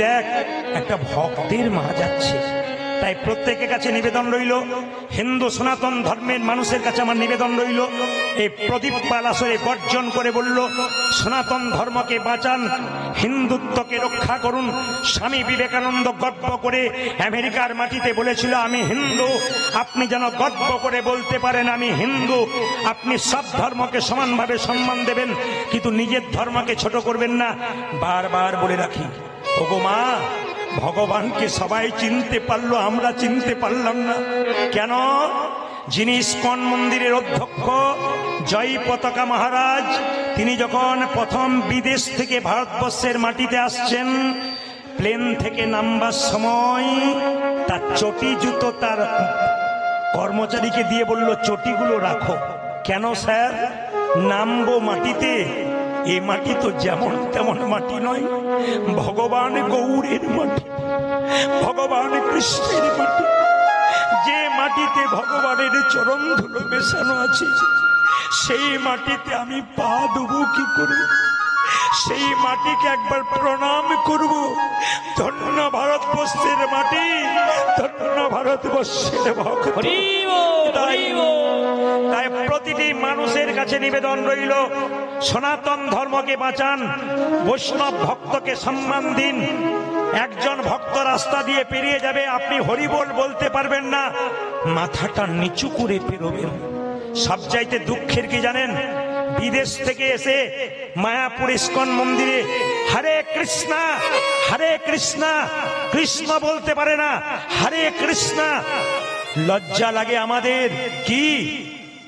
দেখ একটা ভক্তের মা যাচ্ছে। তাই প্রত্যেকের কাছে নিবেদন রইল, হিন্দু সনাতন ধর্মের মানুষের কাছে আমার নিবেদন রইল, এই প্রদীপ পালাসরে বর্জন করে বলল, সনাতন ধর্মকে বাঁচান, হিন্দুত্বকে রক্ষা করুন। স্বামী বিবেকানন্দ গর্ব করে আমেরিকার মাটিতে বলেছিল, আমি হিন্দু। আপনি যেন গর্ব করে বলতে পারেন আমি হিন্দু। আপনি সব ধর্মকে সমানভাবে সম্মান দেবেন, কিন্তু নিজের ধর্মকে ছোট করবেন না। বারবার বলে রাখি, ওগো মা, ভগবানকে সবাই চিনতে পারলো, আমরা চিনতে পারলাম না কেন? যিনি ইস্কন মন্দিরের অধ্যক্ষ জয় পতাকা মহারাজ, তিনি যখন প্রথম বিদেশ থেকে ভারতবর্ষের মাটিতে আসছেন, প্লেন থেকে নামবার সময় তার চটি জুতো তার কর্মচারীকে দিয়ে বলল, চটিগুলো রাখো। কেন স্যার? নামবো মাটিতে, এ মাটি তো যেমন তেমন মাটি নয়, ভগবান গৌরের মাটি, ভগবান কৃষ্ণের মাটি। যে মাটিতে ভগবানের চরণ ধুলো মেশানো আছে, সেই মাটিতে আমি পা দেবো কি করে? সেই মাটিকে একবার প্রণাম করব। ধন্য ভারতবর্ষের মাটি, ধন্য ভারতবর্ষের ভক্ত। তাই প্রতিটি মানুষের কাছে নিবেদন রইল, সনাতন ধর্মকে বাঁচান, বৈষ্ণব ভক্তকে সম্মান দিন। একজন ভক্ত রাস্তা দিয়ে পেরিয়ে যাবে, আপনি হরিবোল বলতে পারবেন না, মাথাটা নিচু করে পেরোবেন। সবচাইতে দুঃখের কি জানেন? বিদেশ থেকে এসে মায়াপুর ইস্কন মন্দিরে হরে কৃষ্ণা হরে কৃষ্ণা, কৃষ্ণ বলতে পারে না, হরে কৃষ্ণা। লজ্জা লাগে আমাদের, কি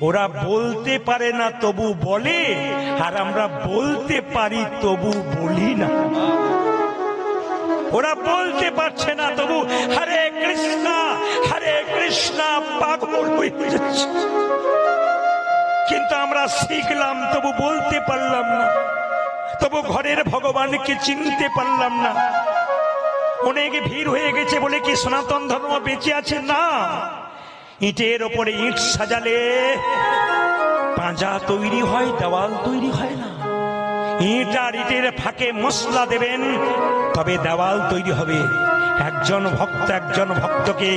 ওরা বলতে পারে না তবু বলে, আর আমরা বলতে পারি তবু বলি না। ওরা বলতে পারছে না তবু হরে কৃষ্ণা হরে কৃষ্ণা পাগল হয়ে যাচ্ছে। কিন্তু আমরা শিখলাম তবু বলতে পারলাম না, তবু ঘরের ভগবানকে চিনতে পারলাম না। অনেক ভিড় হয়ে গেছে বলে কি সনাতন ধর্ম বেঁচে আছে? না। ইটের ওপরে ইট সাজালে পাঁজা তৈরি হয়, দেওয়াল তৈরি হয় না। ইট আর ইটের ফাঁকে মশলা দেবেন, তবে দেওয়াল তৈরি হবে। একজন ভক্তকে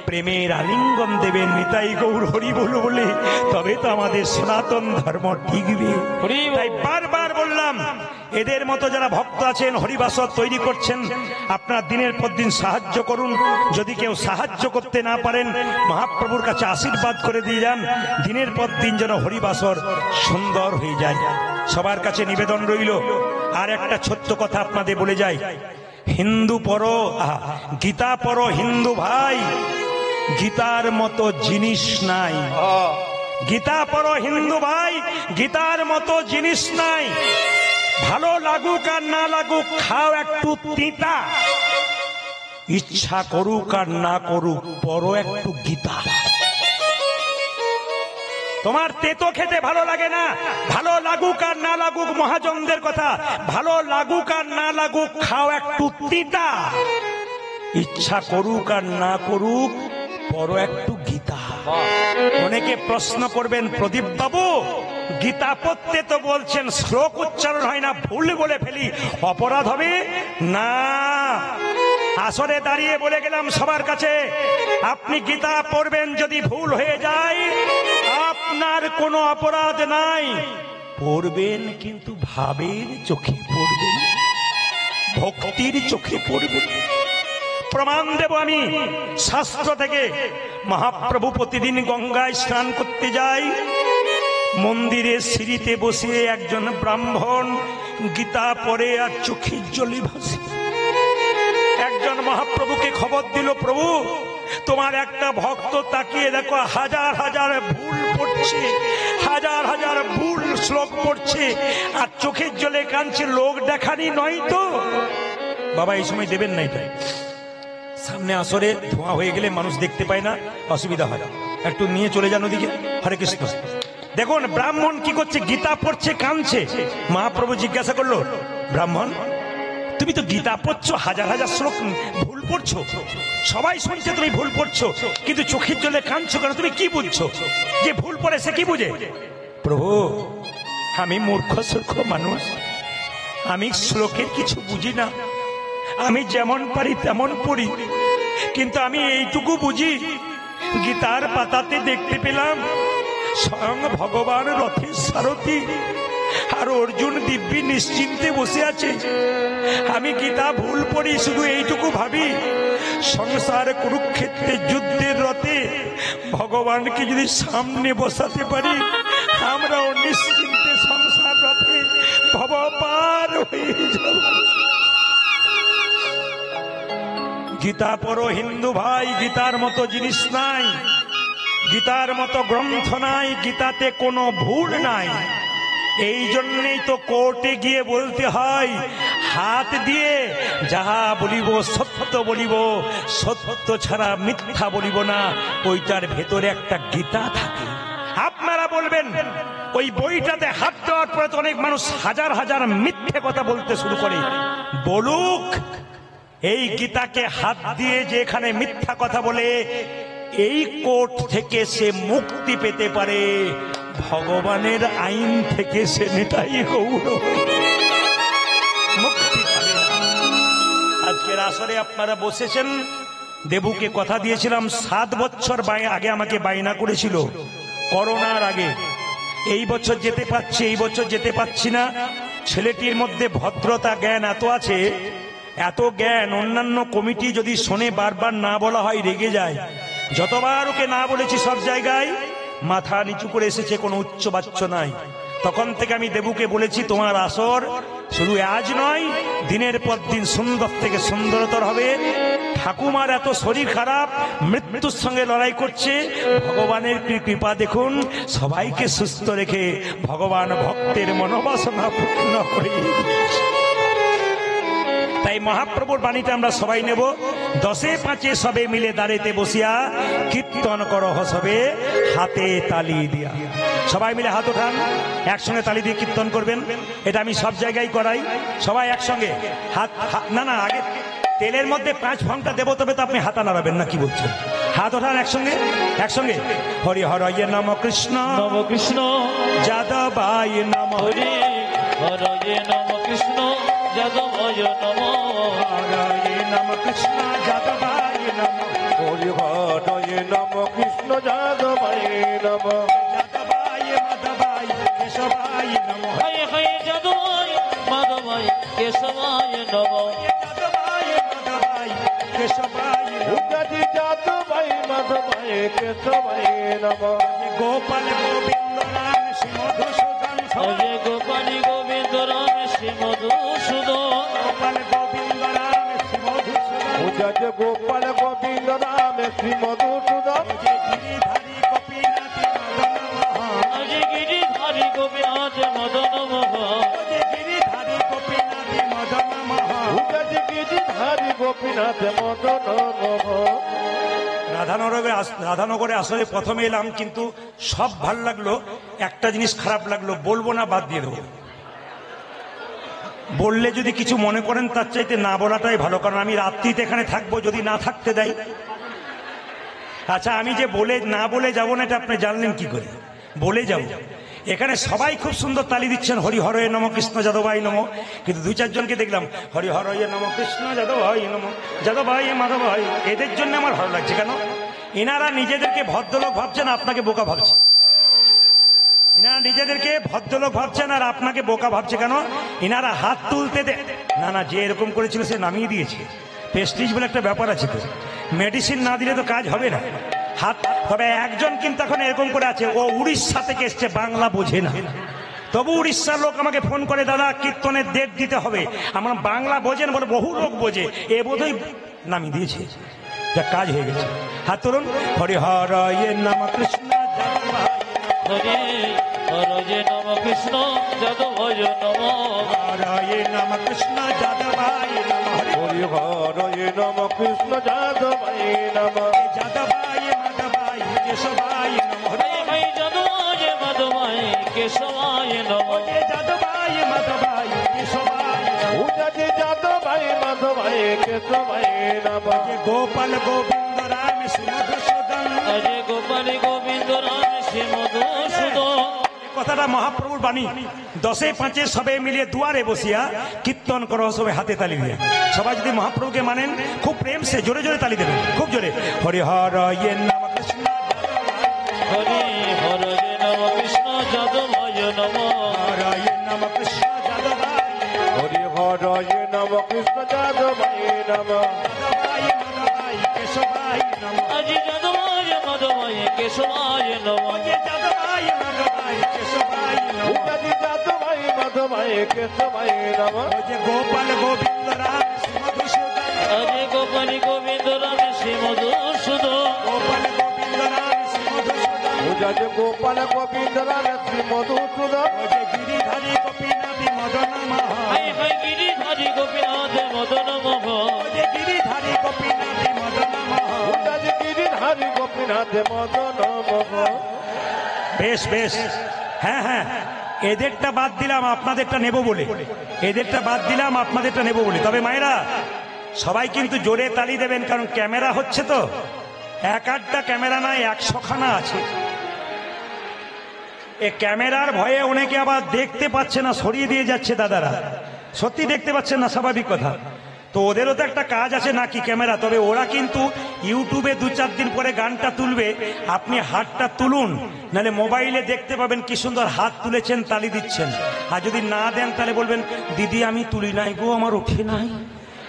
প্রেমের আলিঙ্গন দেবেন, নিতাই গৌর হরি বলো বলে, তবে তো আমাদের সনাতন ধর্ম টিকবে। তাই বারবার বললাম, এদের মতো যারা ভক্ত আছেন, হরিবাসর তৈরি করছেন, আপনারা দিনের পর দিন সাহায্য করুন। যদি কেউ সাহায্য করতে না পারেন, মহাপ্রভুর কাছে আশীর্বাদ করে দিয়ে যান, দিনের পর দিন যেন হরিবাসর সুন্দর হয়ে যায়। সবার কাছে নিবেদন রইল। আর একটা ছোট্ট কথা আপনাদের বলে যাই, হিন্দু পড়ো, গীতা পড়ো হিন্দু ভাই, গীতার মতো জিনিস নাই। গীতা পড়ো হিন্দু ভাই, গীতার মতো জিনিস নাই। ভালো লাগুক আর না লাগুক, খাও একটু তিতা, ইচ্ছা করুক আর না করুক, পড়ো একটু গীতা। তোমার তেতো খেতে ভালো লাগে না, ভালো লাগুক আর না লাগুক, মহাজনদের কথা, ভালো লাগুক আর না লাগুক, খাও একটু তিতা। ইচ্ছা করুক আর না করুক, পড়ো একটু গীতা। অনেকে প্রশ্ন করবেন, প্রদীপ বাবু গীতা পড়তে তো বলছেন, শ্লোক উচ্চারণ হয় না, ভুল বলে ফেলি, অপরাধ হবে না? আসরে দাঁড়িয়ে বলে গেলাম সবার কাছে, আপনি গীতা পড়বেন, যদি ভুল হয়ে যায় আপনার কোনো অপরাধ নাই। পড়বেন কিন্তু ভাবের চোখে পড়বেন, ভক্তির চোখে পড়বেন। প্রমাণ দেব আমি শাস্ত্র থেকে। মহাপ্রভু প্রতিদিন গঙ্গায় স্নান করতে যায়, মন্দিরের সিঁড়িতে বসে একজন ব্রাহ্মণ গীতা পড়ে আর চোখের জলে ভাসে। একজন মহাপ্রভুকে খবর দিল, প্রভু তোমার একটা ভক্ত তাকিয়ে দেখো, হাজার হাজার ভুল পড়ছে, হাজার হাজার ভুল শ্লোক পড়ছে আর চোখের জলে কাঁদছে, লোক দেখানি নয় তো? বাবা এই সময় দেবেন না, এটা সামনে আসরে ধোঁয়া হয়ে গেলে মানুষ দেখতে পায় না, অসুবিধা হয়, একটু নিয়ে চলে যান ওদিকে। হরে কৃষ্ণ। দেখুন ব্রাহ্মণ কি করছে, গীতা পড়ছে, কাঁদছে। মহাপ্রভু জিজ্ঞাসা করলো, ব্রাহ্মণ তুমি তো গীতা পড়ছো, হাজার হাজার শ্লোক ভুল পড়ছো, সবাই শুনছে তুমি ভুল পড়ছো, কিন্তু চোখের জলে কাঁদছো কেন? তুমি কি বুঝছো? যে ভুল পড়ে সে কি বুঝে? প্রভু আমি মূর্খ সূর্খ মানুষ, আমি শ্লোকের কিছু বুঝি না, আমি যেমন পারি তেমন পড়ি, কিন্তু আমি এইটুকু বুঝি, গীতার পাতাতে দেখতে পেলাম স্বয়ং ভগবান রথের সারথি আর অর্জুন দিব্যি নিশ্চিন্তে বসে আছে। আমি গীতা ভুল পড়ি, শুধু এইটুকু ভাবি, সংসার কুরুক্ষেত্রের যুদ্ধের রথে ভগবানকে যদি সামনে বসাতে পারি, আমরাও নিশ্চিন্তে সংসার রথে ভব পার হয়ে যাব। গীতা পড়ো হিন্দু ভাই, গীতার মতো জিনিস নাই, গীতার মতো গ্রন্থ নাই, গীতাতে কোনো ভুল নাই। এই জন্যই তো কোর্টে গিয়ে বলতে হয়, হাত দিয়ে যাহা বলিব সত্য বলিব, সত্য ছাড়া মিথ্যা বলিব না। ওইটার ভেতরে একটা গীতা থাকে। আপনারা বলবেন ওই বইটাতে হাত দেওয়ার পরে তো অনেক মানুষ হাজার হাজার মিথ্যে কথা বলতে শুরু করে। বলুক, এই গীতাকে হাত দিয়ে যেখানে মিথ্যা কথা বলে এই কোর্ট থেকে সে মুক্তি পেতে পারে, ভগবানের আইন থেকে সে নেতাই গৌরব মুক্তি পাবে। আজকের আসরে আপনারা বসেছেন, দেবুকে কথা দিয়েছিলাম 7 বছর আগে আমাকে বায়না করেছিল করোনার আগে, এই বছর যেতে পারছি, এই বছর যেতে পারছি না। ছেলেটির মধ্যে ভদ্রতা জ্ঞান এত আছে, এত জ্ঞান, অন্যান্য কমিটি যদি শোনে বারবার না বলা হয় রেগে যায়। যতবার ওকে না বলেছি সব জায়গায় মাথা নিচু করে এসেছে, কোনো উচ্চ বাচ্চ নাই। তখন থেকে আমি দেবুকে বলেছি, তোমার আসর শুধু আজ নয়, দিনের পর দিন সুন্দর থেকে সুন্দরতর হবে। ঠাকুমার এত শরীর খারাপ, মৃত্যুর সঙ্গে লড়াই করছে, ভগবানের কৃপা দেখুন, সবাইকে সুস্থ রেখে ভগবান ভক্তের মনোবাসনা পূর্ণ করে। তাই মহাপ্রভুর বাণীটা আমরা সবাই নেব। 10-5 সবে মিলে দাঁড়িতে বসিয়া কীর্তন করো হসবে হাতে তালি দিয়া। সবাই মিলে হাত ওঠান, একসঙ্গে তালি দিয়ে কীর্তন করবেন। এটা আমি সব জায়গায় করাই, সবাই একসঙ্গে হাত। না না, আগে তেলের মধ্যে 5 ভাঙটা দেবো, তবে তো আপনি হাতা নাড়াবেন না, কি বলছেন? হাত ওঠান একসঙ্গে, একসঙ্গে। হরি হরয়ে নম কৃষ্ণ নম কৃষ্ণ যাদবায় নম, হরি হরয়ে নম কৃষ্ণ যাদবায় নম, হরয়ে নম কৃষ্ণ যাদবায় নম, হরি হরয়ে নম কৃষ্ণ যাদবায় নম, যাদবায় মাধবায় কেশবায় নম, হরে হরে যাদবায় মাধবায় কেশবায় নম, যাদবায় মাধবায় কেশবায় নম, উগাদি যাদবায় মাধবায় কেশবায় নম, গোপাল গোবিন্দ রাম শ্রী মধুসূদন, হরে গোপাল গোবিন্দ রাম শ্রী মধুসূদন, গোপাল গোবিন্দ রাম শ্রী মধুসূদন, উগাদি গোপাল গোবিন্দ রাম শ্রী মধুসূদন, গিরিধারী গোপীনাথ মদন মোহন, হরে গিরিধারী গোপীনাথ মদন মোহন, গিরিধারী গোপীনাথ মদন মোহন। উগাদি গিরিধারী গোপীনাথ মদন মোহন। রাধানগরে আসলে প্রথমে এলাম, কিন্তু সব ভাল লাগলো, একটা জিনিস খারাপ লাগলো, বলবো না, বাদ দিয়ে দেবো। বললে যদি কিছু মনে করেন, তার চাইতে না বলাটাই ভালো, কারণ আমি রাত্রিতে এখানে থাকবো, যদি না থাকতে দেয়। আচ্ছা, আমি যে না বলে যাবো না, এটা আপনি জানলেন কি করে? বলে যাব। এখানে সবাই খুব সুন্দর তালি দিচ্ছেন, হরি হরয়ে নম কৃষ্ণ যাদবায় নম, কিন্তু 2-4 জনকে দেখলাম হরি হরয়ে নম কৃষ্ণ যাদবায় নম, যাদবায় মাধবায়। এদের জন্য আমার ভালো লাগছে। কেন? এনারা নিজেদেরকে ভদ্রলোক ভাবছেন, আপনাকে বোকা ভাবছে। এনারা নিজেদেরকে ভদ্রলোক ভাবছেন আর আপনাকে বোকা ভাবছে। কেন? এনারা হাত তুলতে না না, যে এরকম করেছিল সে নামিয়ে দিয়েছে। প্রেস্টিজ বলে একটা ব্যাপার আছে, তো মেডিসিন না দিলে তো কাজ হবে না। হাত, তবে একজন কিন্তু এখন এরকম করে আছে, ও উড়িষ্যা থেকে এসছে, বাংলা বোঝে না, তবু উড়িষ্যার লোক আমাকে ফোন করে, দাদা কীর্তনের ডেট দিতে হবে। আমরা বাংলা বোঝেন বলে, বহু লোক বোঝে, এ বোধহয় নামিয়ে দিয়েছে, যা কাজ হয়ে গেছে। হাত তুলুন। হরি হরয়ে নম কৃষ্ণ যাদবায়, হরে হরয়ে নম কৃষ্ণ যাদবায় নম, হরয়ে নম কৃষ্ণ যাদবায় নম, হরি হরয়ে নম কৃষ্ণ যাদবায় নম, যাদবায় মাধবায় কেশবায় নম, হরে হরে যাদবায় মাধবায় কেশবায় নম, যাদবায় মাধবায় কেশবায় নম, উগাদি যাদবায় মাধবায় কেশবায় নম, গোপাল গোবিন্দ রাম শ্রী মধুসূদন। হরে গোপাল গোবিন্দ রাম শ্রী মধুসূদন, কথাটা মহাপ্রভুর বাণী, 10-5 সবে মিলিয়ে দুয়ারে বসিয়া কীর্তন করো সবে হাতে তালি দিয়া। সবাই যদি মহাপ্রভুকে মানেন খুব প্রেম সে জোরে জোরে তালি দেবেন, খুব জোরে। হরি হর নাম কৃষ্ণ হরি হরে নম কৃষ্ণ যাদবায় নম। হর নাম কৃষ্ণ যাদবায় হরি হরয় নম কৃষ্ণ যাদবায় নম। যাদবায় কেশবায় নম। আজি যাদবায় মাধবায় কেশবায় নম। যাদবায় মাধবায় কেশবায় নম। উজাজি যাদবায় মাধবায় কেশবায় নম। গোপাল গোবিন্দ রাম শ্রী মধুসূদন। আজি গোপালী গোবিন্দ রাম শ্রী মধুসূদন। গোপাল গোবিন্দ রাম শ্রী মধুসূদন। উজাজি গোপাল গোবিন্দ রাম শ্রী মধুসূদন। গিরিধারী গোপীনাথী মদন মোহন। High high Giridhari Gopinath Madan Mohan. গিরিধারী গোপীনাথী মদন মোহন। উজাজি গিরিধারী গোপীনাথ মদন মোহন। বেশ বেশ, হ্যাঁ হ্যাঁ, এদেরটা বাদ দিলাম আপনাদেরটা নেব বলে, এদেরটা বাদ দিলাম আপনাদেরটা নেব বলে। তবে মায়েরা সবাই কিন্তু জোরে তালি দেবেন, কারণ ক্যামেরা হচ্ছে তো, এক আধটা ক্যামেরা নয় 100খানা আছে। এ ক্যামেরার ভয়ে অনেকে আবার দেখতে পাচ্ছে না, সরিয়ে দিয়ে যাচ্ছে দাদারা, সত্যি দেখতে পাচ্ছেন না, স্বাভাবিক কথা। তো ওদেরও তো একটা কাজ আছে নাকি ক্যামেরা, তবে ওরা কিন্তু ইউটিউবে 2-4 দিন পরে গানটা তুলবে, আপনি হাতটা তুলুন, নাহলে মোবাইলে দেখতে পাবেন কি সুন্দর হাত তুলেছেন, তালি দিচ্ছেন। আর যদি না দেন তাহলে বলবেন দিদি আমি তুলি নাই গো, আমার ওঠে নাই,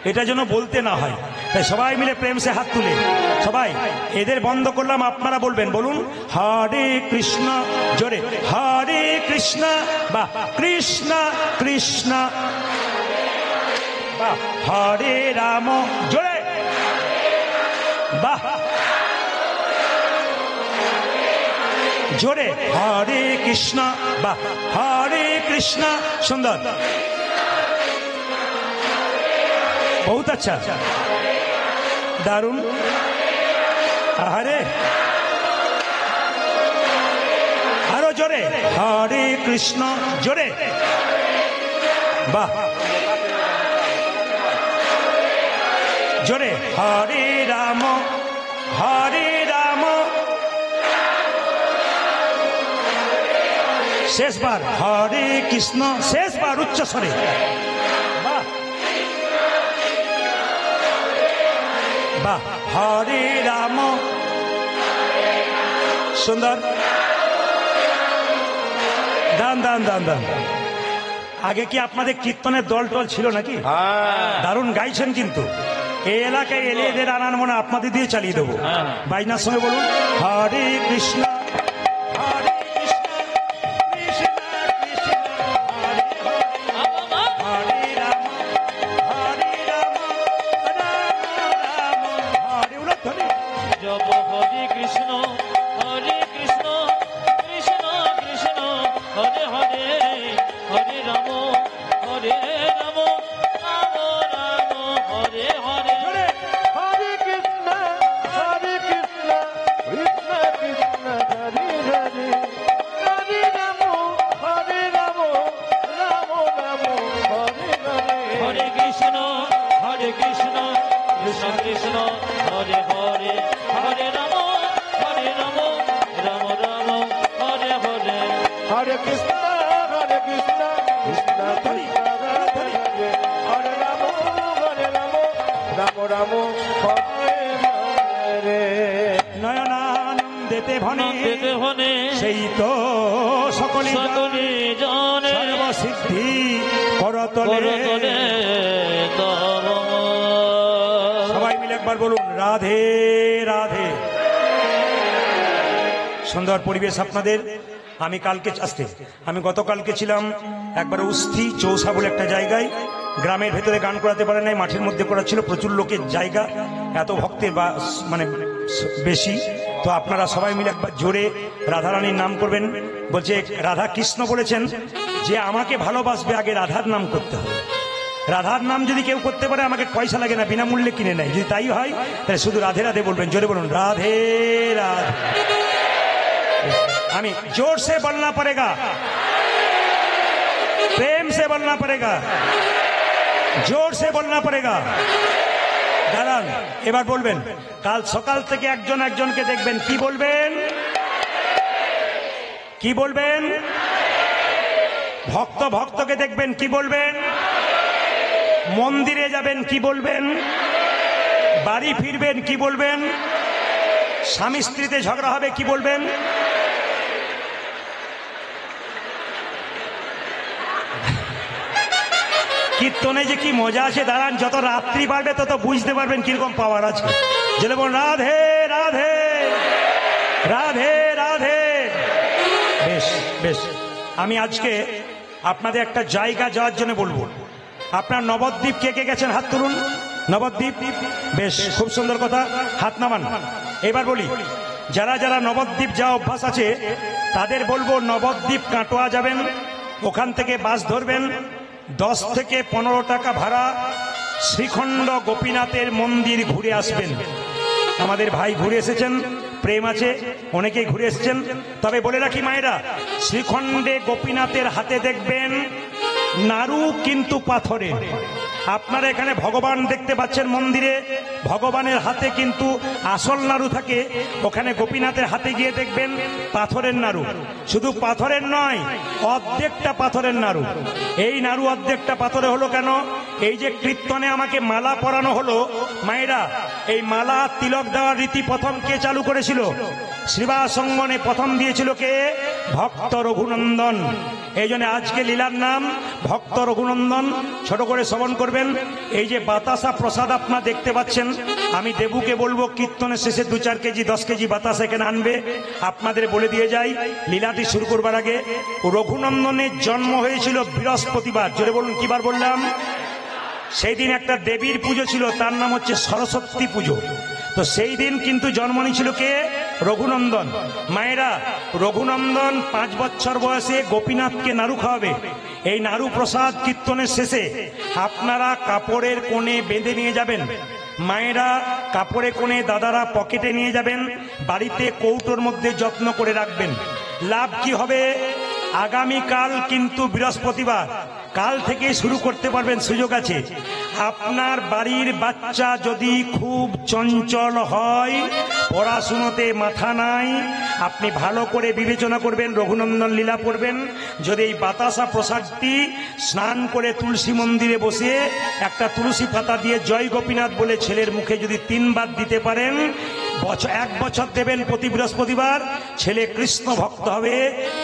এটা যেন বলতে না হয়। তাই সবাই মিলে প্রেম সে হাত তুলে সবাই, এদের বন্ধ করলাম, আপনারা বলবেন, বলুন হরে কৃষ্ণ জোরে, হরে কৃষ্ণ বা কৃষ্ণ কৃষ্ণ বা হরে রাম জোরে বাহ জোরে, হরে কৃষ্ণ বা হরে কৃষ্ণ, সুন্দর, বহুত আচ্ছা, দারুণ, আরে আরো জোরে, হরে কৃষ্ণ জোরে বাহ জোরে, হরে রাম হরে রাম, শেষবার হরে কৃষ্ণ, শেষবার উচ্চ স্বরে বাহ বাহ, হরে রাম, সুন্দর, দান দান দান দান। আগে কি আপনাদের কীর্তনের দল টল ছিল নাকি? দারুণ গাইছেন, কিন্তু এই এলাকায় এলে এদের আনার মনে আপনাদের দিয়ে চালিয়ে দেবো। বাইনার সঙ্গে বলুন হরে কৃষ্ণ হরে কৃষ্ণ কৃষ্ণ কৃষ্ণ হরে হরে, হরে রাম হরে রাম রাম রাম হরে, উলধ্বনি জপ হরে কৃষ্ণ কৃষ্ণ কৃষ্ণ হরে হরে, হরে রাম রাম রাম হরে হরে। জোরে, হরে কৃষ্ণ কৃষ্ণ কৃষ্ণ হরে হরে, হরে রাম রাম রাম হরে হরে। হরে কৃষ্ণ কৃষ্ণ কৃষ্ণ হরে হরে, হরে রাম রাম রাম হরে হরে। হরে কৃষ্ণ কৃষ্ণ কৃষ্ণ হরে হরে, হরে রাম রাম রাম হরে হরে। নয়নানন্দেতে ভনে নন্দিতে হনে সেই তো সকলে সকলে জানে, সর্বসিদ্ধি করতলে। করতলে তব। সবাই মিলে একবার বলুন রাধে রাধে। সুন্দর পরিবেশ আপনাদের। আমি কালকে আসতে, আমি গতকালকে ছিলাম একবার উস্থি চৌসা বলে একটা জায়গায়, গ্রামের ভেতরে গান করাতে পারে নাই, মাঠের মধ্যে করা ছিল, প্রচুর লোকের জায়গা, এত ভক্তের বা মানে বেশি। তো আপনারা সবাই মিলে একবার জোরে রাধারানীর নাম করবেন। বলছে রাধা কৃষ্ণ বলেছেন যে আমাকে ভালোবাসবে আগে রাধার নাম করতে হবে। রাধার নাম যদি কেউ করতে পারে আমাকে পয়সা লাগে না, বিনামূল্যে কিনে নেয়। যদি তাই হয় তাহলে শুধু রাধে রাধে বলবেন, জোরে বলুন রাধে রাধে। हमें जोर से बोलना पड़ेगा, प्रेम से बोलना पड़ेगा, जोर से बोलना पड़ेगा। দাঁড়ান, এবার বলবেন। কাল সকাল থেকে একজন একজনকে দেখবেন, কি বলবেন, কি বলবেন? ভক্ত ভক্তকে দেখবেন কি বলবেন, মন্দিরে যাবেন কি বলবেন, বাড়ি ফিরবেন কি বলবেন, স্বামী স্ত্রীতে ঝগড়া হবে কি বলবেন। কীর্তনে যে কি মজা আছে দাঁড়ান, যত রাত্রি বাড়বে তত বুঝতে পারবেন কিরকম পাওয়ার আছে। যেটা বল রাধে রাধে রাধে রাধে। বেশ বেশ, আমি আজকে আপনাদের একটা জায়গা যাওয়ার জন্য বলবো। আপনার নবদ্বীপ কে কে গেছেন হাত তুলুন। নবদ্বীপ, বেশ খুব সুন্দর কথা, হাত নামান। এবার বলি, যারা যারা নবদ্বীপ যাওয়া অভ্যাস আছে তাদের বলবো নবদ্বীপ কাটোয়া যাবেন, ওখান থেকে বাস ধরবেন, 10 থেকে 15 টাকা ভাড়া, শ্রীখণ্ড গোপীনাথের মন্দির ঘুরে আসবেন। আমাদের ভাই ঘুরে এসেছেন, প্রেম আছে, অনেকেই ঘুরে এসেছেন। তবে বলে রাখি মায়েরা, শ্রীখণ্ডে গোপীনাথের হাতে দেখবেন নাড়ু কিন্তু পাথরের। আপনারা এখানে ভগবান দেখতে পাচ্ছেন মন্দিরে, ভগবানের হাতে কিন্তু আসল নাড়ু থাকে, ওখানে গোপীনাথের হাতে গিয়ে দেখবেন পাথরের নাড়ু। শুধু পাথরের নয়, অর্ধেকটা পাথরের নাড়ু। এই নাড়ু অর্ধেকটা পাথরে হলো কেন? এই যে কীর্তনে আমাকে মালা পরানো হলো, মায়েরা এই মালা তিলক দেওয়ার রীতি প্রথম কে চালু করেছিল? শ্রীবাস অঙ্গনে প্রথম দিয়েছিল কে? ভক্ত রঘুনন্দন। এই জন্য আজকে লীলার নাম ভক্ত রঘুনন্দন। ছোট করে শ্রবণ করবেন। এই যে বাতাসা প্রসাদ আপনারা দেখতে পাচ্ছেন, আমি দেবুকে বলবো কীর্তনের শেষে 2-4 কেজি 10 কেজি বাতাসা এখানে আনবে। আপনাদের বলে দিয়ে যাই, লীলাটি শুরু করবার আগে, রঘুনন্দনের জন্ম হয়েছিল বৃহস্পতিবার। জোরে বলুন, কিবার বললাম? সেই দিন একটা দেবীর পুজো ছিল, তার নাম হচ্ছে সরস্বতী পুজো। তো সেই দিন কিন্তু জন্ম নিয়েছিল কে? রঘুনন্দন। মায়েরা, রঘুনন্দন 5 বছর বয়সে গোপীনাথকে নাড়ু খাওয়াবে। এই নাড়ু প্রসাদ কীর্তনের শেষে আপনারা কাপড়ের কোণে বেঁধে নিয়ে যাবেন। মায়েরা কাপড়ে কোণে, দাদারা পকেটে নিয়ে যাবেন, বাড়িতে কৌটোর মধ্যে যত্ন করে রাখবেন। লাভ কি হবে? আগামীকাল কিন্তু বৃহস্পতিবার, কাল থেকে শুরু করতে পারবেন, সুযোগ আছে। আপনার বাড়ির বাচ্চা যদি খুব চঞ্চল হয়, পড়াশুনোতে মাথা নাই, আপনি ভালো করে বিবেচনা করবেন, রঘুনন্দন লীলা পড়বেন। যদি এই বাতাসা প্রসাদটি স্নান করে তুলসী মন্দিরে বসে একটা তুলসী পাতা দিয়ে জয় গোপীনাথ বলে ছেলের মুখে যদি 3 বার দিতে পারেন, 1 বছর দেবেন প্রতি বৃহস্পতিবার, ছেলে কৃষ্ণ ভক্ত হবে,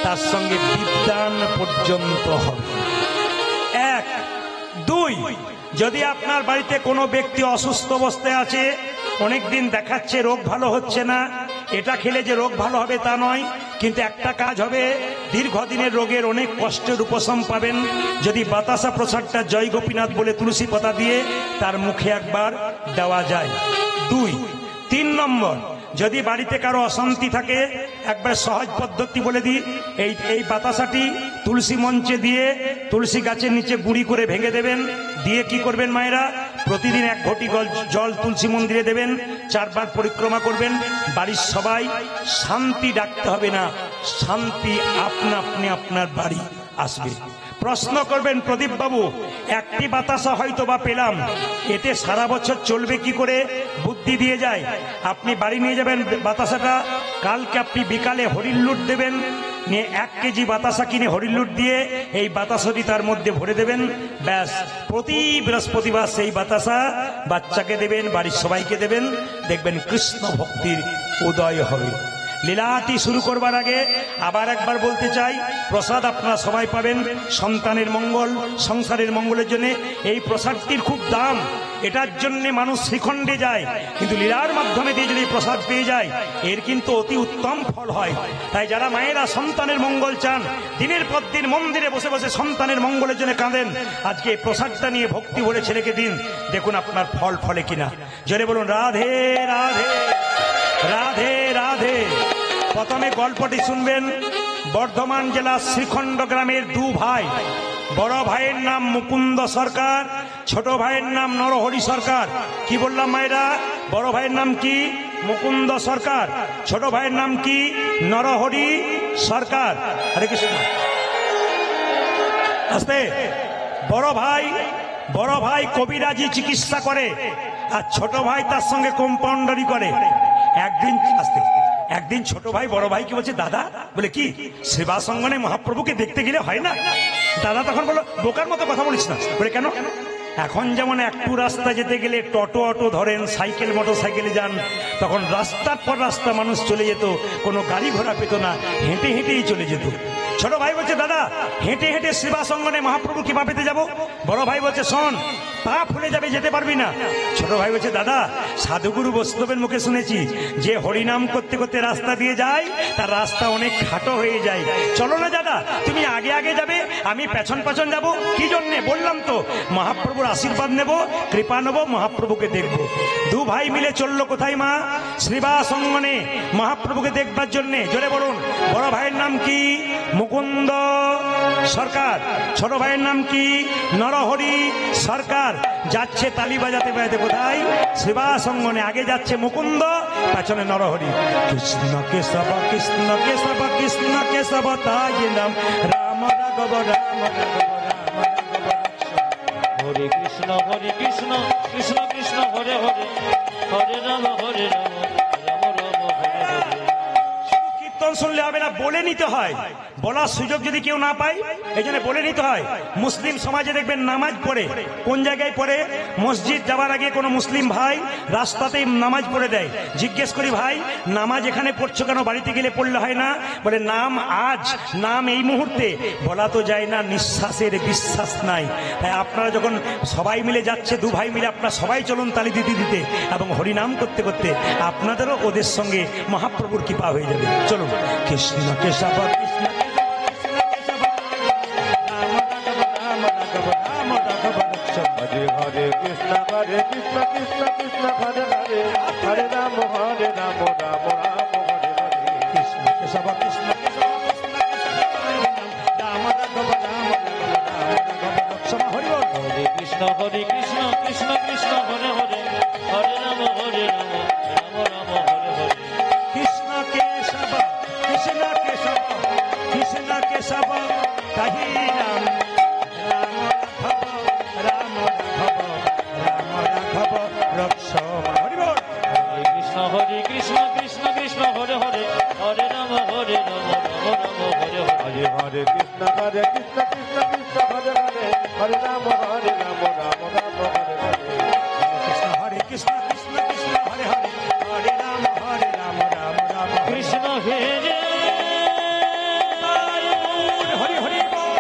তার সঙ্গে বিদ্যান পর্যন্ত হবে। 1, 2, যদি আপনার বাড়িতে কোনো ব্যক্তি অসুস্থ অবস্থায় আছে, অনেকদিন দেখাচ্ছে রোগ ভালো হচ্ছে না, এটা খেলে যে রোগ ভালো হবে তা নয়, কিন্তু একটা কাজ হবে, দীর্ঘদিনের রোগের অনেক কষ্টের উপশম পাবেন যদি বাতাসা প্রসাদটা জয় গোপীনাথ বলে তুলসী পাতা দিয়ে তার মুখে একবার দেওয়া যায়। 2, 3 নম্বর, যদি বাড়িতে কারো অশান্তি থাকে, একবার সহজ পদ্ধতি বলে দিই। এই বাতাসাটি তুলসী মঞ্চে দিয়ে তুলসী গাছের নিচে গুঁড়ি করে ভেঙে দেবেন। দিয়ে কি করবেন মায়েরা? প্রতিদিন 1 ঘটি জল তুলসী মন্দিরে দেবেন, 4 বার পরিক্রমা করবেন। বাড়ির সবাই শান্তি ডাকতে হবে না, শান্তি আপনা আপনি আপনার বাড়ি আসবে। প্রশ্ন করবেন, প্রদীপ বাবু একটি বাতাসা হয়তো বা পেলাম, এতে সারা বছর চলবে কি করে? বুদ্ধি দিয়ে যায়। আপনি বাড়ি নিয়ে যাবেন বাতাসাটা, কালকে আপনি বিকালে হরির লুট দেবেন, নিয়ে 1 কেজি বাতাসা কিনে হরির লুট দিয়ে এই বাতাসাটি তার মধ্যে ভরে দেবেন। ব্যাস, প্রতি বৃহস্পতিবার সেই বাতাসা বাচ্চাকে দেবেন, বাড়ির সবাইকে দেবেন, দেখবেন কৃষ্ণ ভক্তির উদয় হবে। লীলাটি শুরু করবার আগে আবার একবার বলতে চাই, প্রসাদ আপনারা সবাই পাবেন সন্তানের মঙ্গল, সংসারের মঙ্গলের জন্য। এই প্রসাদটির খুব দাম, এটার জন্য মানুষ শ্রীখণ্ডে যায়, কিন্তু লীলার মাধ্যমে দিয়ে যদি প্রসাদ পেয়ে যায়, এর কিন্তু অতি উত্তম ফল হয়। তাই যারা মায়েরা সন্তানের মঙ্গল চান, দিনের পর দিন মন্দিরে বসে বসে সন্তানের মঙ্গলের জন্য কাঁদেন, আজকে এই প্রসাদটা নিয়ে ভক্তি ভরে ছেলেকে দিন, দেখুন আপনার ফল ফলে কিনা। জোরে বলুন রাধে রাধে রাধে রাধে। প্রথমে গল্পটি শুনবেন। বর্ধমান জেলা শ্রীখণ্ড গ্রামের 2 ভাই, বড় ভাইয়ের নাম মুকুন্দ সরকার, ছোট ভাইয়ের নাম নরহরি সরকার। কি বললাম মায়েরা? বড় ভাইয়ের নাম কি? মুকুন্দ সরকার। ছোট ভাইয়ের নাম কি? নরহরি সরকার। হরে কৃষ্ণ। আস্তে। বড় ভাই কবিরাজি চিকিৎসা করে, আর ছোট ভাই তার সঙ্গে কম্পাউন্ডারি করে। একদিন আস্তে একদিন ছোট ভাই বড় ভাইকে বলছে, দাদা, বলে কি, সেবাসঙ্গনে মহাপ্রভুকে দেখতে গেলে হয় না? দাদা তখন বললো, বোকার মতো কথা বলিস না। বলে কেন? এখন যেমন একটু রাস্তা যেতে গেলে টোটো অটো ধরেন, সাইকেল মোটর সাইকেলে যান, তখন রাস্তার পর রাস্তা মানুষ চলে যেত, কোনো গাড়ি ঘোড়া পেত না, হেঁটে হেঁটেই চলে যেত। ছোট ভাই বলছে, দাদা, হেঁটে হেঁটে সেবাসঙ্গনে মহাপ্রভু কিভাবে পেতে যাবো? বড় ভাই বলছে, শোন, পা ফুলে যাবে, যেতে পারবি না। ছোট ভাই বলছে, দাদা, সাধুগুরু বৈষ্ণবের মুখে শুনেছি যে হরিনাম করতে করতে রাস্তা দিয়ে যায়, তার রাস্তা অনেক খাটো হয়ে যায়। চলো না দাদা, তুমি আগে আগে যাবে, আমি পেছন পেছন যাব। কি জন্যে? বললাম তো, মহাপ্রভুর আশীর্বাদ নেব, কৃপা নেব, মহাপ্রভুকে দেখব। দু ভাই মিলে চললো কোথায় মা? সেবাসঙ্গনে মহাপ্রভুকে দেখবার জন্যে। জোরে বলুন। বড় ভাইয়ের নাম কি? মুকুন্দ সরকার। ছোট ভাইয়ের নাম কি? নরহরি সরকার। যাচ্ছে তালি বাজাতে বাজাতে কোথায়? সেবাসঙ্গনে। আগে যাচ্ছে মুকুন্দ, পেছনে নরহরি। কৃষ্ণ কেশব কৃষ্ণ কেশব কৃষ্ণ কেশব তাই নাম, রাম রাঘব রাম রাঘব রাম রাঘব। হরে কৃষ্ণ কৃষ্ণ কৃষ্ণ হরে হরে, হরে রাম রাম রাম হরে হরে। শুধু কীর্তন শুনলে হবে না, বলে নিতে হয়। বলার সুযোগ যদি কেউ না পায়, এই জন্য বলে নিতে হয়। মুসলিম সমাজে দেখবেন নামাজ পড়ে, কোন জায়গায় পড়ে? মসজিদ যাওয়ার আগে কোনো মুসলিম ভাই রাস্তাতেই নামাজ পড়ে দেয়। জিজ্ঞেস করি, ভাই, নামাজ এখানে পড়ছো কেন? বাড়িতে গেলে পড়লে হয় না? বলে, নাম আজ, নাম এই মুহূর্তে, বলা তো যায় না, নিঃশ্বাসের বিশ্বাস নাই। তাই আপনারা যখন সবাই মিলে যাচ্ছে, দু ভাই মিলে, আপনারা সবাই চলুন তালি দিতে দিতে এবং হরিনাম করতে করতে, আপনাদেরও ওদের সঙ্গে মহাপ্রভুর কৃপা হয়ে যাবে। চলুন। কৃষ্ণ কেশব কৃষ্ণ হরে হরে কৃষ্ণ কৃষ্ণ কৃষ্ণ হরে হরে, হরে রাম রাম রাম হরে হরে। কৃষ্ণ কেশব কৃষ্ণ রাম রাঘব রাম রাঘব। হরি বল। হরে কৃষ্ণ কৃষ্ণ কৃষ্ণ হরে হরে, হরে রাম রাম রাম হরে হরে। কৃষ্ণ কেশব কৃষ্ণ কেশব কৃষ্ণ কেশব তাহি নাম, রাম রাঘব রাম রাঘব রাম রাঘব রক্ষ। হরি বল। হরে কৃষ্ণ কৃষ্ণ কৃষ্ণ হরে হরে, হরে রাম রাম রাম হরে হরে। হরে হরে কৃষ্ণ কৃষ্ণ কৃষ্ণ হরে হরে, হরে রাম রাম রাম হরে হরে। কৃষ্ণ হরে কৃষ্ণ কৃষ্ণ কৃষ্ণ হরে হরে, হরে রাম রাম রাম হরে। কৃষ্ণ হে রে হরি হরি বল।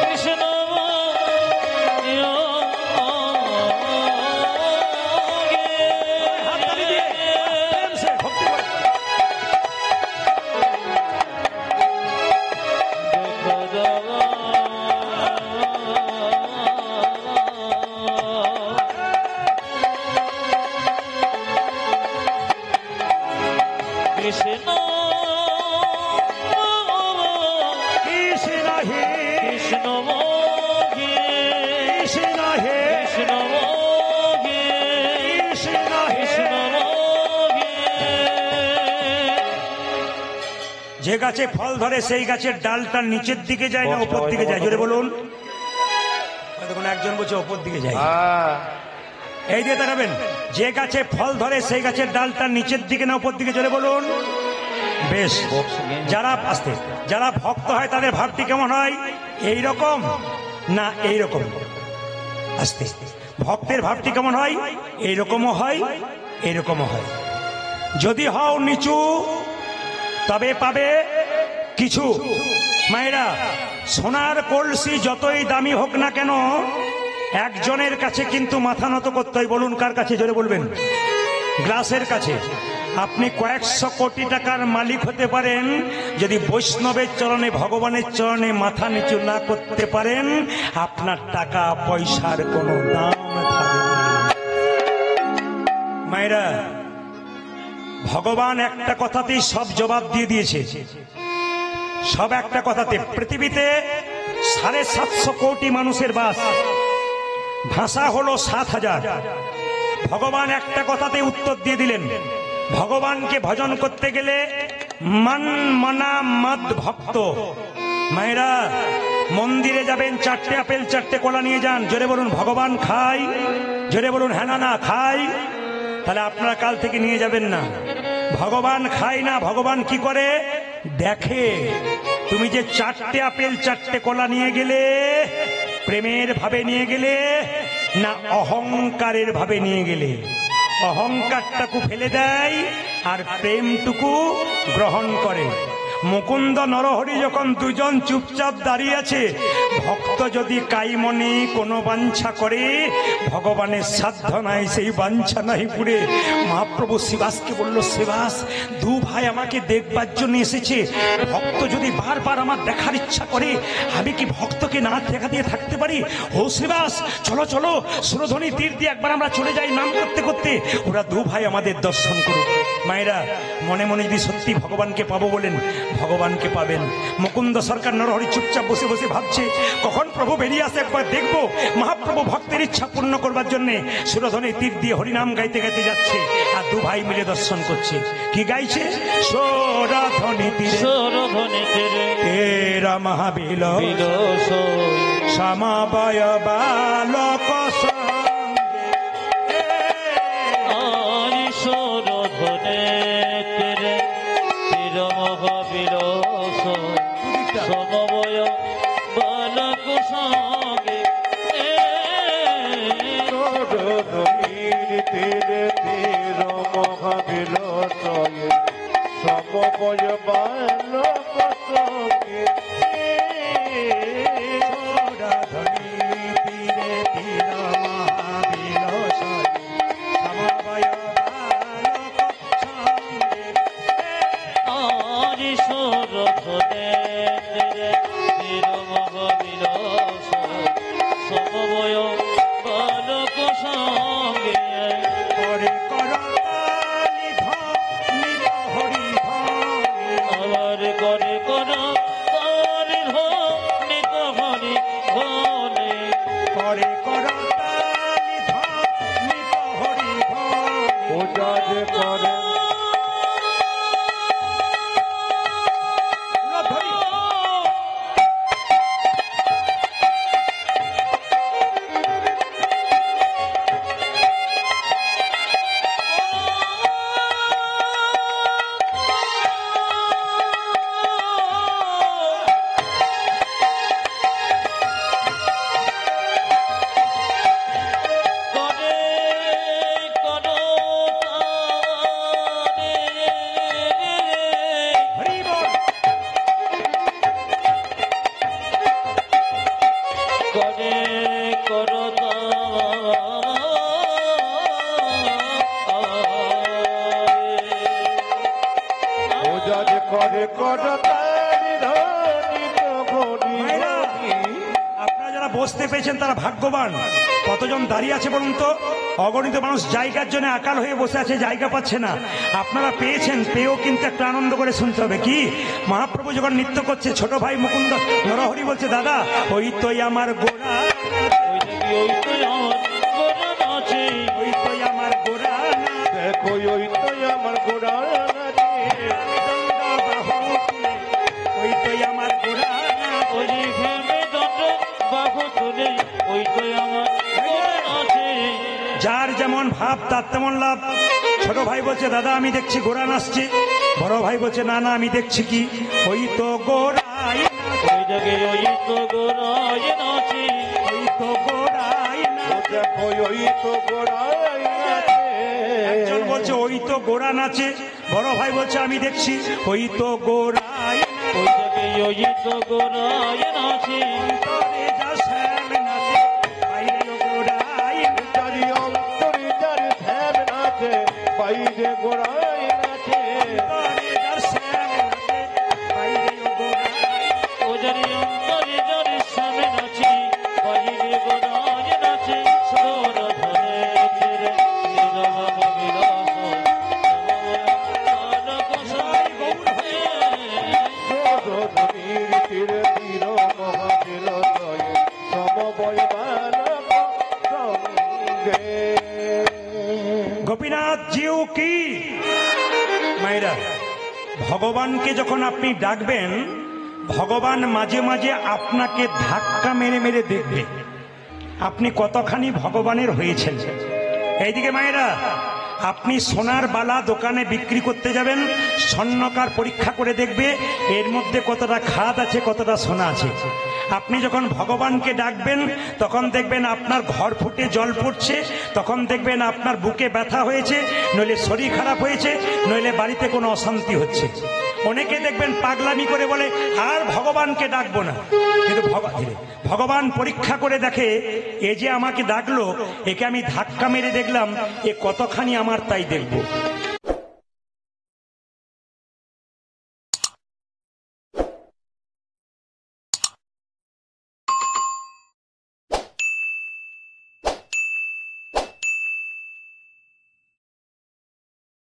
কৃষ্ণ হাততালি দিয়ে প্রেম সে ভক্তি করে। কৃষ্ণ কৃষ্ণ হে কৃষ্ণ মোহে, কৃষ্ণ হে কৃষ্ণ মোহে, কৃষ্ণ হে। কৃষ্ণ মোহে। যে গাছে ফল ধরে সেই গাছের ডালটা নিচের দিকে যায় না উপর দিকে যায়? জোরে বলুন। তখন একজন বলছে ওপর দিকে যায়। এই দিয়ে তাকাবেন, যে গাছে ফল ধরে সেই গাছের ডালটা নিচের দিকে না উপর দিকে? জোরে বলুন। বেশ। যারা আসতে যারা ভক্ত হয় তাদের ভাবটি কেমন হয়? এই রকম না এই রকম? আসতে ভক্তের ভাবটি কেমন হয়? এই রকমও হয়, এরকমও হয়। যদি হও নিচু তবে পাবে কিছু। মায়েরা, সোনার কলসি যতই দামি হোক না কেন, একজনের কাছে কিন্তু মাথা নত করতে হয়। বলুন কার কাছে? জোরে বলবেন। গ্লাসের কাছে। আপনি কয়েকশো কোটি টাকার মালিক হতে পারেন, যদি বৈষ্ণবের চরণে, ভগবানের চরণে মাথা নিচু না করতে পারেন, আপনার টাকা পয়সার কোনো দাম থাকবে না। মায়েরা, ভগবান একটা কথাতেই সব জবাব দিয়ে দিয়েছে। সব একটা কথাতে। পৃথিবীতে 750 কোটি মানুষের বাস, ভাষা হলো 7000। ভগবান একটা কথাতে উত্তর দিয়ে দিলেন। ভগবানকে ভজন করতে গেলে মন মনা মদ ভক্ত। মায়েরা, মন্দিরে যাবেন, 4টে আপেল 4টে কলা নিয়ে যান, জোরে বলুন ভগবান খাই, জোরে বলুন হ্যাঁ না না খাই। তাহলে আপনারা কাল থেকে নিয়ে যাবেন না। ভগবান খায় না, ভগবান কি করে দেখে। তুমি যে 4টে আপেল 4টে কলা নিয়ে গেলে, প্রেমের ভাবে নিয়ে গেলে না অহংকারের ভাবে নিয়ে গেলে? অহংকারটাকে ফেলে দেয় আর প্রেমটুকু গ্রহণ করে। মুকুন্দ নরহরি যখন দুজন চুপচাপ দাঁড়িয়ে আছে, ভক্ত যদি কাইমনে কোনো বাঞ্ছা করে, ভগবানের সাধ্য নাই সেই বাঞ্ছা নাই পুরে। মহাপ্রভু শিবাসকে বলল, শিবাস দু ভাই আমাকে দেখবার জন্য এসেছে, ভক্ত যদি বারবার আমার দেখার ইচ্ছা করে, আমি কি ভক্তকে না দেখা দিয়ে থাকতে পারি? ও শিবাস চলো চলো, সুরধ্বনি তীর দিয়ে একবার আমরা চলে যাই নাম করতে করতে, ওরা দু ভাই আমাদের দর্শন করুক। মায়েরা, মনে মনে যদি সত্যি ভগবানকে পাবো বলেন, ভগবানকে পাবেন। মুকুন্দ সরকার নরহরি চুপচাপ বসে বসে ভাবছে, কখন প্রভু বেরিয়ে আসে একবার দেখবো। মহাপ্রভু ভক্তের ইচ্ছা পূর্ণ করবার জন্য সুরধ্বনি তীর দিয়ে হরিনাম গাইতে গাইতে যাচ্ছে, আর দু ভাই মিলে দর্শন করছে। কি গাইছে? সুরধ্বনি তীরে তেরা মহাবিল সমবয় বালক সমবয় বালক সঙ্গে তীরে তীর মহাবিলসয়ে সমবয় বালক সঙ্গে আপনারা যারা বসতে পেয়েছেন তারা ভাগ্যবান। কতজন দাঁড়িয়ে আছে বলুন তো? অগণিত মানুষ জায়গার জন্য আকাল হয়ে বসে আছে, জায়গা পাচ্ছে না। আপনারা পেয়েছেন, পেয়েও কিন্তু একটা আনন্দ করে শুনতে হবে। কি? মহাপ্রভু যখন নৃত্য করছে, ছোট ভাই মুকুন্দ নরহরি বলছে, দাদা ওই তোই আমার গোড়া, ওই তোই আমার গোড়া, দেখো ওই তোই আমার গোড়া, ওই তোই আমার গোড়া, যার যেমন ভাব তার তেমন লাভ। ছোট ভাই বলছে, দাদা আমি দেখছি গোড়া নাচছে। বড় ভাই বলছে, না না আমি দেখছি কি, ওই তো গোড়াই, ওই তো গোড়াই নাচে, দেখো ওই তো গোড়াই। একজন বলছে ওই তো গোড়া নাচে, বড় ভাই বলছে আমি দেখছি ওই তো গোড়াই, অন্তরে যা শ্যাম নাচে, বাইরে গোড়াই, অন্তরে যার ধ্যান নাচে, বাইরে গোড়াই নাচে, অন্তরে যা শ্যাম নাচে, বাইরে গোড়াই, অন্তরে যার শ্যাম নাচে, বাইরে গোড়াই নাচে। তীরে তীর মহাবিলসয়ে সমবয় বালক সঙ্গে। গোপীনাথ জিউ কি? মায়েরা, ভগবানকে যখন আপনি ডাকবেন ভগবান মাঝে মাঝে আপনাকে ধাক্কা মেরে মেরে দেখবে আপনি কতখানি ভগবানের হয়েছেন। এইদিকে মায়েরা, আপনি সোনার বালা দোকানে বিক্রি করতে যাবেন, স্বর্ণকার পরীক্ষা করে দেখবে এর মধ্যে কতটা খাদ আছে, কতটা সোনা আছে। আপনি যখন ভগবানকে ডাকবেন তখন দেখবেন আপনার ঘর ফুটে জল পড়ছে, তখন দেখবেন আপনার বুকে ব্যথা হয়েছে, নইলে শরীর খারাপ হয়েছে, নইলে বাড়িতে কোনো অশান্তি হচ্ছে। অনেকে দেখবেন পাগলামি করে বলে আর ভগবানকে ডাকবো না, কিন্তু ভগবান পরীক্ষা করে দেখে এ যে আমাকে ডাকলো, একে আমি ধাক্কা মেরে দেখলাম এ কতখানি আমার, তাই দেখবো।